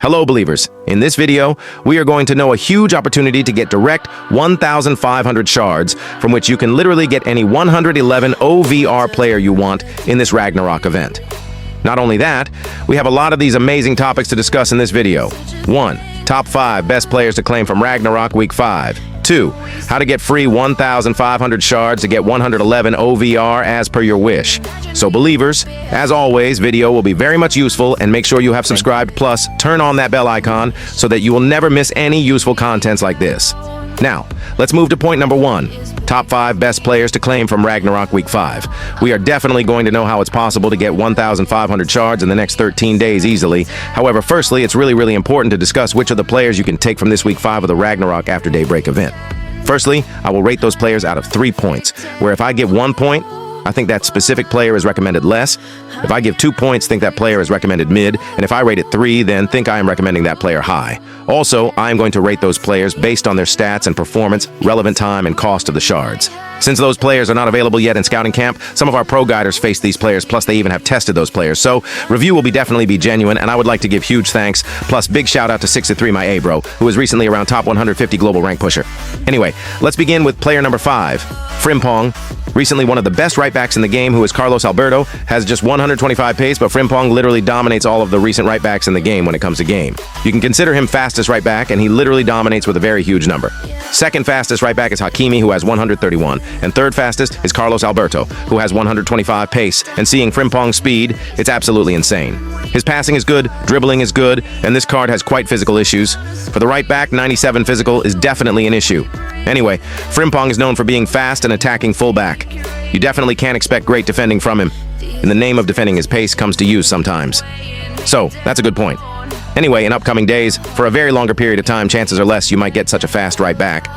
Hello, believers. In this video, we are going to know a huge opportunity to get direct 1,500 shards, from which you can literally get any 111 OVR player you want in this Ragnarok event. Not only that, we have a lot of these amazing topics to discuss in this video. 1. Top 5 best players to claim from Ragnarok Week 5. 2. How to get free 1,500 shards to get 111 OVR as per your wish. So believers, as always, video will be very much useful, and make sure you have subscribed, plus turn on that bell icon so that you will never miss any useful contents like this. Now, let's move to point number 1. Top 5 best players to claim from Ragnarok Week 5. We are definitely going to know how it's possible to get 1,500 shards in the next 13 days easily. However, firstly, it's really important to discuss which of the players you can take from this Week 5 of the Ragnarok After Daybreak event. Firstly, I will rate those players out of 3 points, where if I give 1 point, I think that specific player is recommended less. If I give 2 points, think that player is recommended mid, and if I rate it 3, then think I am recommending that player high. Also, I am going to rate those players based on their stats and performance, relevant time, and cost of the shards. Since those players are not available yet in scouting camp, some of our pro guiders face these players, plus they even have tested those players. So, review will definitely be genuine, and I would like to give huge thanks, plus big shout out to 6-3 my A-bro, who is recently around top 150 global rank pusher. Anyway, let's begin with player number 5, Frimpong. Recently one of the best right backs in the game, who is Carlos Alberto, has just 125 pace, but Frimpong literally dominates all of the recent right backs in the game when it comes to game. You can consider him fastest right back, and he literally dominates with a very huge number. Second fastest right back is Hakimi, who has 131, and third fastest is Carlos Alberto, who has 125 pace, and seeing Frimpong's speed, it's absolutely insane. His passing is good, dribbling is good, and this card has quite physical issues. For the right back, 97 physical is definitely an issue. Anyway, Frimpong is known for being fast and attacking fullback. You definitely can't expect great defending from him. In the name of defending, his pace comes to use sometimes. So, that's a good point. Anyway, in upcoming days, for a very longer period of time, chances are less you might get such a fast right back.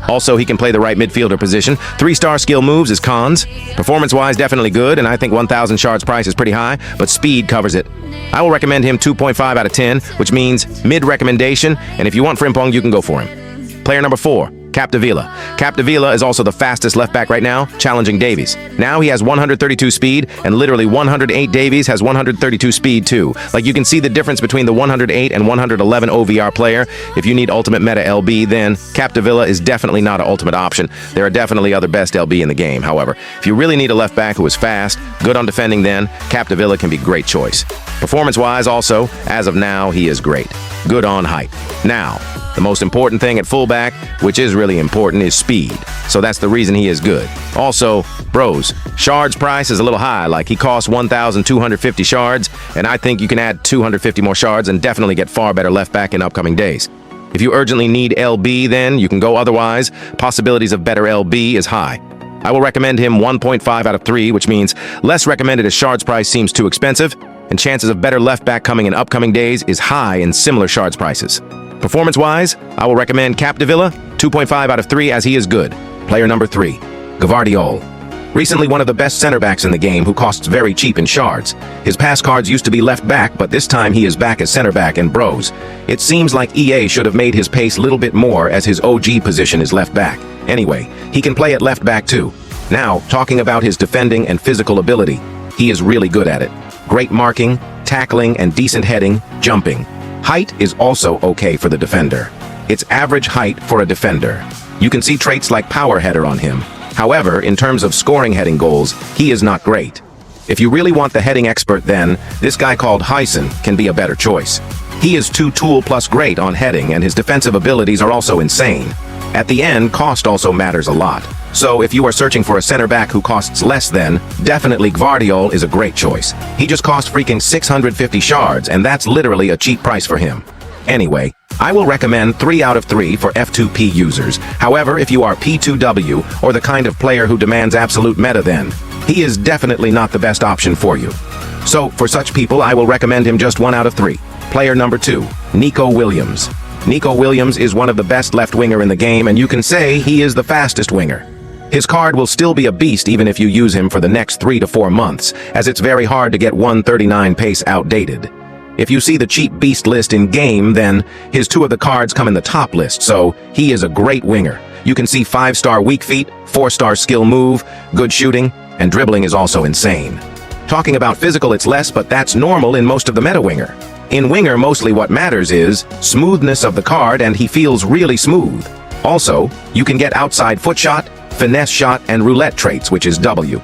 Also, he can play the right midfielder position. 3-star skill moves is cons. Performance-wise, definitely good, and I think 1,000 shards price is pretty high, but speed covers it. I will recommend him 2.5 out of 10, which means mid-recommendation, and if you want Frimpong, you can go for him. Player number 4. Capdevila. Capdevila is also the fastest left back right now, challenging Davies. Now he has 132 speed, and literally 108 Davies has 132 speed too. Like, you can see the difference between the 108 and 111 OVR player. If you need ultimate meta LB, then Capdevila is definitely not an ultimate option. There are definitely other best LB in the game. However, if you really need a left back who is fast, good on defending, then Capdevila can be a great choice. Performance-wise also, as of now, he is great. Good on height. Now, the most important thing at fullback, which is really important, is speed. So that's the reason he is good. Also, bros, shards price is a little high, like he costs 1,250 shards, and I think you can add 250 more shards and definitely get far better left back in upcoming days. If you urgently need LB, then you can go otherwise. Possibilities of better LB is high. I will recommend him 1.5 out of 3, which means less recommended as shards price seems too expensive, and chances of better left back coming in upcoming days is high in similar shards prices. Performance-wise, I will recommend Capdevila 2.5 out of 3, as he is good. Player number 3, Gvardiol. Recently one of the best center backs in the game, who costs very cheap in shards. His pass cards used to be left back, but this time he is back as center back, and bros, it seems like EA should have made his pace a little bit more, as his OG position is left back. Anyway, he can play at left back too. Now, talking about his defending and physical ability, he is really good at it. Great marking, tackling, and decent heading, jumping. Height is also okay for the defender. It's average height for a defender. You can see traits like power header on him. However, in terms of scoring heading goals, he is not great. If you really want the heading expert, then this guy called Hyson can be a better choice. He is 2-tool plus great on heading, and his defensive abilities are also insane. At the end, cost also matters a lot. So if you are searching for a center back who costs less, then definitely Gvardiol is a great choice. He just cost freaking 650 shards, and that's literally a cheap price for him. Anyway, I will recommend 3 out of 3 for F2P users. However, if you are P2W, or the kind of player who demands absolute meta, then he is definitely not the best option for you. So for such people, I will recommend him just 1 out of 3. Player number 2, Nico Williams. Nico Williams is one of the best left winger in the game, and you can say he is the fastest winger. His card will still be a beast even if you use him for the next 3 to 4 months, as it's very hard to get 139 pace outdated. If you see the cheap beast list in game, then his 2 of the cards come in the top list, so he is a great winger. You can see 5-star weak feet, 4-star skill move, good shooting, and dribbling is also insane. Talking about physical, it's less, but that's normal in most of the meta winger. In Winger, mostly what matters is smoothness of the card, and he feels really smooth. Also, you can get outside foot shot, finesse shot, and roulette traits, which is W.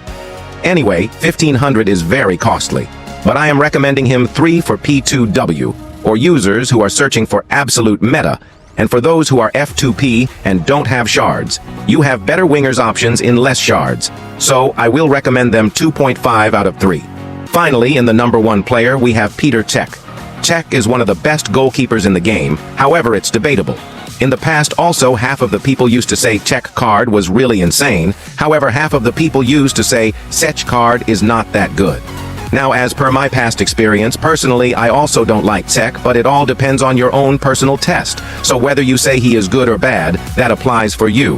Anyway, 1500 is very costly, but I am recommending him 3 for P2W, or users who are searching for absolute meta, and for those who are F2P and don't have shards. You have better wingers options in less shards, so I will recommend them 2.5 out of 3. Finally, in the number 1 player, we have Peter Cech. Cech is one of the best goalkeepers in the game, however it's debatable. In the past also, half of the people used to say Cech card was really insane, however half of the people used to say Cech card is not that good. Now, as per my past experience, personally I also don't like Cech, but it all depends on your own personal test, so whether you say he is good or bad, that applies for you.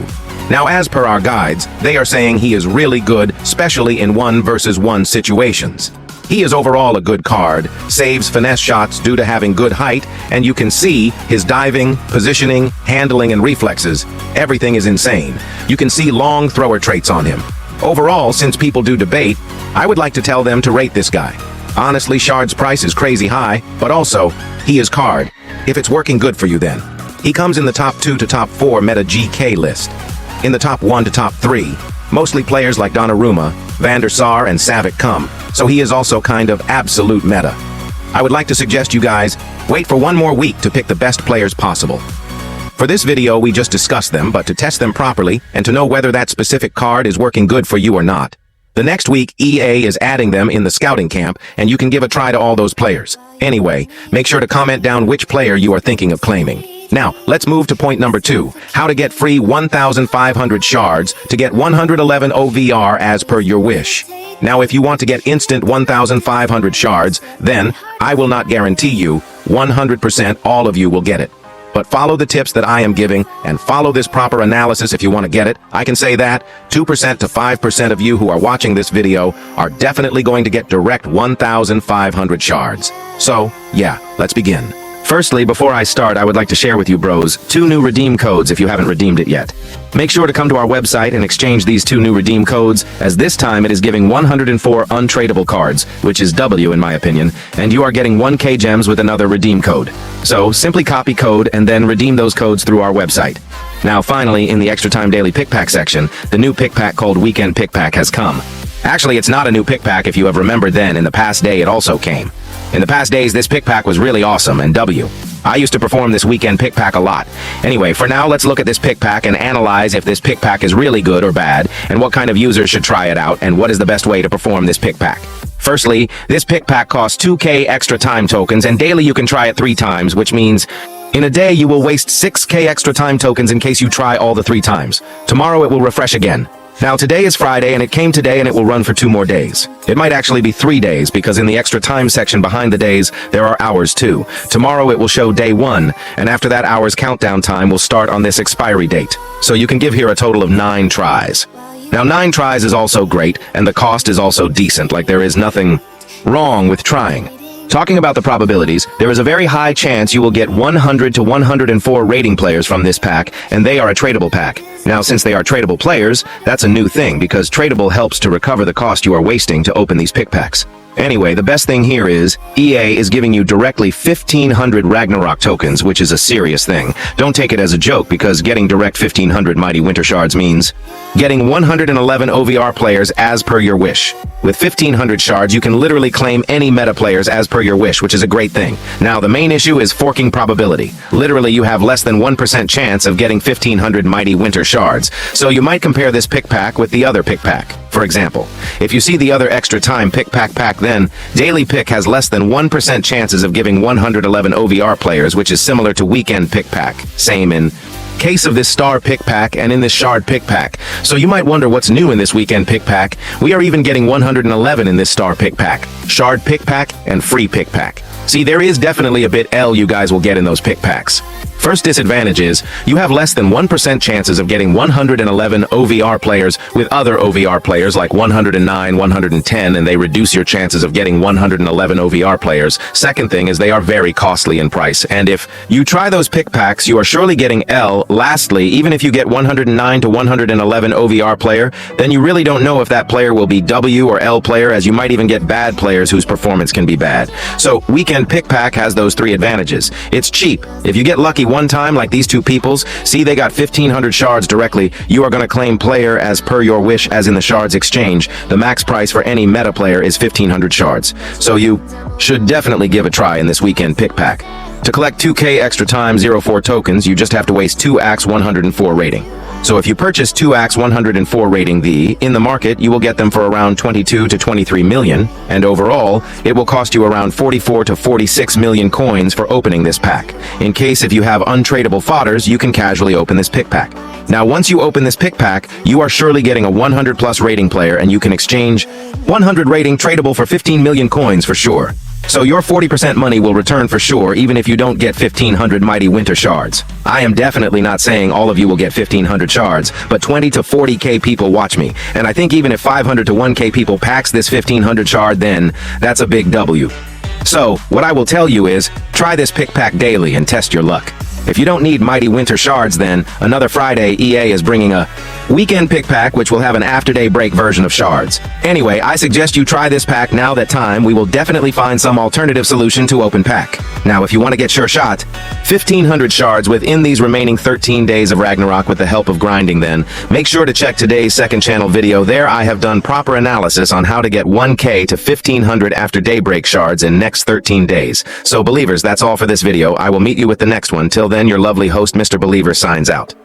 Now, as per our guides, they are saying he is really good, especially in 1 versus 1 situations. He is overall a good card, saves finesse shots due to having good height, and you can see his diving, positioning, handling, and reflexes. Everything is insane. You can see long thrower traits on him. Overall, since people do debate, I would like to tell them to rate this guy. Honestly, Shard's price is crazy high, but also, he is card. If it's working good for you then. He comes in the top 2 to top 4 meta GK list. In the top 1 to top 3, mostly players like Donnarumma, Van der Sar, and Savic come, so he is also kind of absolute meta. I would like to suggest you guys wait for 1 more week to pick the best players possible. For this video, we just discussed them, but to test them properly and to know whether that specific card is working good for you or not. The next week, EA is adding them in the scouting camp, and you can give a try to all those players. Anyway, make sure to comment down which player you are thinking of claiming. Now, let's move to point number 2, how to get free 1,500 shards to get 111 OVR as per your wish. Now, if you want to get instant 1,500 shards, then I will not guarantee you 100% all of you will get it. But follow the tips that I am giving and follow this proper analysis if you want to get it. I can say that 2% to 5% of you who are watching this video are definitely going to get direct 1,500 shards. So, yeah, let's begin. Firstly, before I start, I would like to share with you bros 2 new redeem codes if you haven't redeemed it yet. Make sure to come to our website and exchange these 2 new redeem codes, as this time it is giving 104 untradeable cards, which is W in my opinion, and you are getting 1k gems with another redeem code. So, simply copy code and then redeem those codes through our website. Now finally, in the Extra Time Daily Pick Pack section, the new pick pack called Weekend Pick Pack has come. Actually, it's not a new pick pack if you have remembered then, in the past day it also came. In the past days, this pick pack was really awesome, and W. I used to perform this weekend pick pack a lot. Anyway, for now, let's look at this pick pack and analyze if this pick pack is really good or bad, and what kind of users should try it out, and what is the best way to perform this pick pack. Firstly, this pick pack costs 2k extra time tokens, and daily you can try it 3 times, which means in a day you will waste 6k extra time tokens in case you try all the 3 times. Tomorrow it will refresh again. Now today is Friday and it came today and it will run for 2 more days. It might actually be 3 days because in the extra time section behind the days, there are hours too. Tomorrow it will show day 1, and after that hour's countdown time will start on this expiry date. So you can give here a total of 9 tries. Now 9 tries is also great, and the cost is also decent, like there is nothing wrong with trying. Talking about the probabilities, there is a very high chance you will get 100 to 104 rating players from this pack, and they are a tradable pack. Now, since they are tradable players, that's a new thing, because tradable helps to recover the cost you are wasting to open these pick packs. Anyway, the best thing here is, EA is giving you directly 1,500 Ragnarok tokens, which is a serious thing. Don't take it as a joke, because getting direct 1,500 Mighty Winter Shards means getting 111 OVR players as per your wish. With 1,500 shards, you can literally claim any meta players as per your wish, which is a great thing. Now, the main issue is forking probability. Literally, you have less than 1% chance of getting 1,500 Mighty Winter Shards, so you might compare this pick pack with the other pick pack. For example, if you see the other extra time pick pack, then daily pick has less than 1% chances of giving 111 OVR players, which is similar to weekend pick pack. Same in case of this star pick pack and in this shard pick pack. So you might wonder what's new in this weekend pick pack. We are even getting 111 in this star pick pack, shard pick pack, and free pick pack. See, there is definitely a bit L you guys will get in those pick packs. First disadvantage is, you have less than 1% chances of getting 111 OVR players with other OVR players like 109, 110, and they reduce your chances of getting 111 OVR players. Second thing is they are very costly in price, and if you try those pick packs, you are surely getting L. Lastly, even if you get 109 to 111 OVR player, then you really don't know if that player will be W or L player, as you might even get bad players whose performance can be bad. So weekend pick pack has those three advantages. It's cheap. If you get lucky one time like these two peoples, see they got 1,500 shards directly, you are going to claim player as per your wish, as in the shards exchange. The max price for any meta player is 1,500 shards. So you should definitely give a try in this weekend pick pack. To collect 2k extra time 04 tokens, you just have to waste 2 AX 104 rating. So if you purchase 2 AX 104 rating in the market, you will get them for around 22 to 23 million, and overall, it will cost you around 44 to 46 million coins for opening this pack. In case if you have untradeable fodders, you can casually open this pick pack. Now once you open this pick pack, you are surely getting a 100 plus rating player, and you can exchange 100 rating tradable for 15 million coins for sure. So your 40% money will return for sure, even if you don't get 1,500 mighty winter shards. I am definitely not saying all of you will get 1,500 shards, but 20 to 40k people watch me, and I think even if 500 to 1k people packs this 1,500 shard, then that's a big W. So what I will tell you is, try this pick pack daily and test your luck. If you don't need mighty winter shards, then another Friday EA is bringing a weekend pick pack which will have an after-day break version of shards. Anyway, I suggest you try this pack now that we will definitely find some alternative solution to open pack. Now if you want to get sure shot 1,500 shards within these remaining 13 days of Ragnarok with the help of grinding, then make sure to check today's second channel video. There I have done proper analysis on how to get 1k to 1,500 after daybreak shards in next 13 days. So believers, that's all for this video. I will meet you with the next one. Till then, your lovely host Mr. Believer signs out.